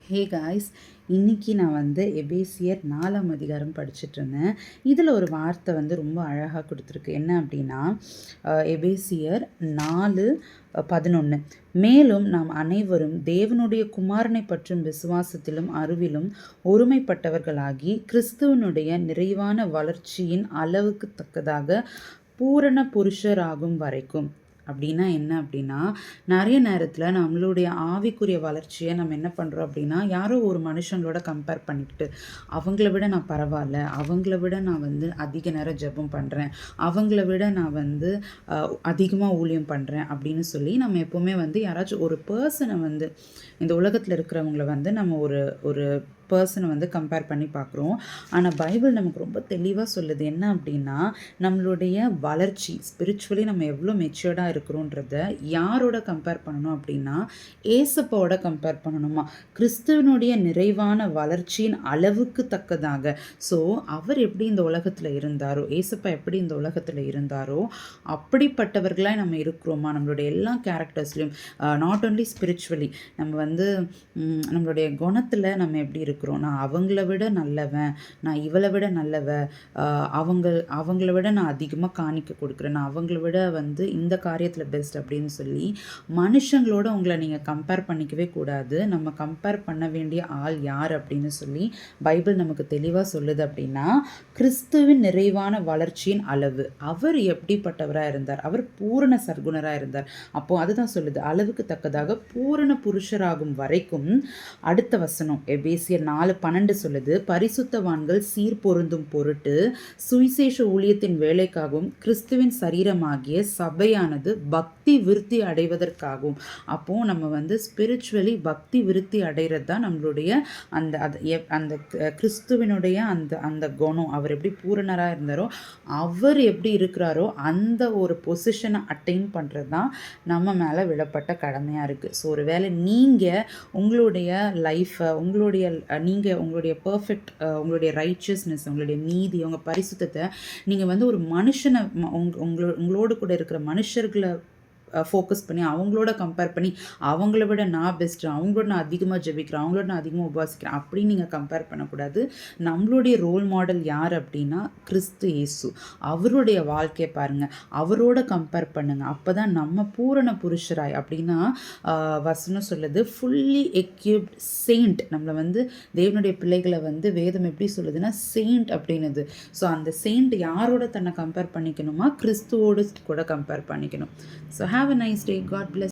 Hey guys, இன்னைக்கு நான் எபேசியர் 4ஆம் அதிகாரம் படிச்சுட்ருந்தேன். இதில் ஒரு வார்த்தை ரொம்ப அழகாக கொடுத்துருக்கு. என்ன அப்படின்னா, எபேசியர் 4:11 மேலும் நாம் அனைவரும் தேவனுடைய குமாரனை பற்றும் விசுவாசத்திலும் அறிவிலும் ஒருமைப்பட்டவர்களாகி கிறிஸ்துவனுடைய நிறைவான வளர்ச்சியின் அளவுக்கு தக்கதாக பூரண புருஷராகும் வரைக்கும். அப்படின்னா என்ன அப்படின்னா, நிறைய நேரத்தில் நம்மளுடைய ஆவிக்குரிய வளர்ச்சியை நம்ம என்ன பண்ணுறோம் அப்படின்னா, யாரோ ஒரு மனுஷங்களோட கம்பேர் பண்ணிக்கிட்டு, அவங்கள விட நான் பரவாயில்ல, அவங்கள விட நான் அதிக நேரம் ஜெபம் பண்ணுறேன், அவங்கள விட நான் அதிகமாக ஊழியம் பண்ணுறேன் அப்படின்னு சொல்லி நம்ம எப்போவுமே யாராச்சும் ஒரு பர்சனை இந்த உலகத்தில் இருக்கிறவங்கள நம்ம ஒரு ஒரு பர்சனை கம்பேர் பண்ணி பார்க்குறோம். ஆனால் பைபிள் நமக்கு ரொம்ப தெளிவாக சொல்லுது. என்ன அப்படின்னா, நம்மளுடைய வளர்ச்சி ஸ்பிரிச்சுவலி நம்ம எவ்வளோ மெச்சூர்டாக இருக்கிறோன்றத யாரோட கம்பேர் பண்ணணும் அப்படின்னா, ஏசப்பாவோட கம்பேர் பண்ணணுமா. கிறிஸ்துவனுடைய நிறைவான வளர்ச்சியின் அளவுக்கு தக்கதாக. ஸோ அவர் எப்படி இந்த உலகத்தில் இருந்தாரோ, ஏசப்பா எப்படி இந்த உலகத்தில் இருந்தாரோ, அப்படிப்பட்டவர்களாக நம்ம இருக்கிறோமா. நம்மளுடைய எல்லா கேரக்டர்ஸ்லையும் நாட் ஓன்லி ஸ்பிரிச்சுவலி, நம்ம நம்மளுடைய குணத்தில் நம்ம எப்படி இருக்கிறோம். நான் அவங்கள விட நல்லவன், நான் இவளை விட நல்லவ, அவங்கள விட நான் அதிகமாக காணிக்க கொடுக்குறேன், நான் அவங்கள விட இந்த காரியத்தில் பெஸ்ட் அப்படின்னு சொல்லி மனுஷங்களோட உங்களை நீங்கள் கம்பேர் பண்ணிக்கவே கூடாது. நம்ம கம்பேர் பண்ண வேண்டிய ஆள் யார் அப்படின்னு சொல்லி பைபிள் நமக்கு தெளிவாக சொல்லுது. அப்படின்னா, கிறிஸ்துவின் நிறைவான வளர்ச்சியின் அளவு. அவர் எப்படிப்பட்டவராக இருந்தார்? அவர் பூரண சர்க்குணராக இருந்தார். அப்போ அதுதான் சொல்லுது, அளவுக்கு தக்கதாக பூரண புருஷராகும் வரைக்கும். அடுத்த வசனம் எபேசியர் 4:12 சொல்லுது, பரிசுத்தவான்கள் சீர் பொருந்தும் பொருட்டு சுவிசேஷ ஊழியத்தின் வேலைக்காகவும் கிறிஸ்துவின் சரீரமாகிய சபையானது பக்தி விருத்தி அடைவதற்காகவும். அப்போ நம்ம ஸ்பிரிச்சுவலி பக்தி விருத்தி அடைகிறது தான் நம்மளுடைய அந்த கிறிஸ்துவனுடைய அந்த குணம். அவர் எப்படி பூரணராக இருந்தாரோ, அவர் எப்படி இருக்கிறாரோ அந்த ஒரு பொசிஷனை அட்டைன் பண்ணுறது தான் நம்ம மேலே விடப்பட்ட கடமையாக இருக்குது. ஸோ ஒருவேளை நீங்கள் உங்களுடைய லைஃப்பை உங்களுடைய பர்ஃபெக்ட், உங்களுடைய ரைச்சியஸ்னஸ், உங்களுடைய நீதி, உங்கள் பரிசுத்தத்தை நீங்கள் ஒரு மனுஷனை உங்களோடு கூட இருக்கிற மனுஷர்களை ஃபோக்கஸ் பண்ணி அவங்களோட கம்பேர் பண்ணி அவங்கள விட நான் பெஸ்ட்டு, அவங்களோட நான் அதிகமாக ஜெபிக்கிறேன், அவங்களோட நான் அதிகமாக உபாசிக்கிறேன் அப்படின்னு நீங்கள் கம்பேர் பண்ணக்கூடாது. நம்மளுடைய ரோல் மாடல் யார் அப்படின்னா கிறிஸ்து இயேசு. அவருடைய வாழ்க்கையை பாருங்கள், அவரோட கம்பேர் பண்ணுங்கள். அப்போ தான் நம்ம பூரண புருஷராய். அப்படின்னா வசனம் சொல்லுது, ஃபுல்லி எக்யூப்ட் செயிண்ட். நம்மளை தேவனுடைய பிள்ளைகளை வேதம் எப்படி சொல்லுதுன்னா செயிண்ட் அப்படின்னுது. ஸோ அந்த செயிண்ட் யாரோட தன்னை கம்பேர் பண்ணிக்கணுமா? கிறிஸ்துவோடு கூட கம்பேர் பண்ணிக்கணும். So have a nice day. God bless.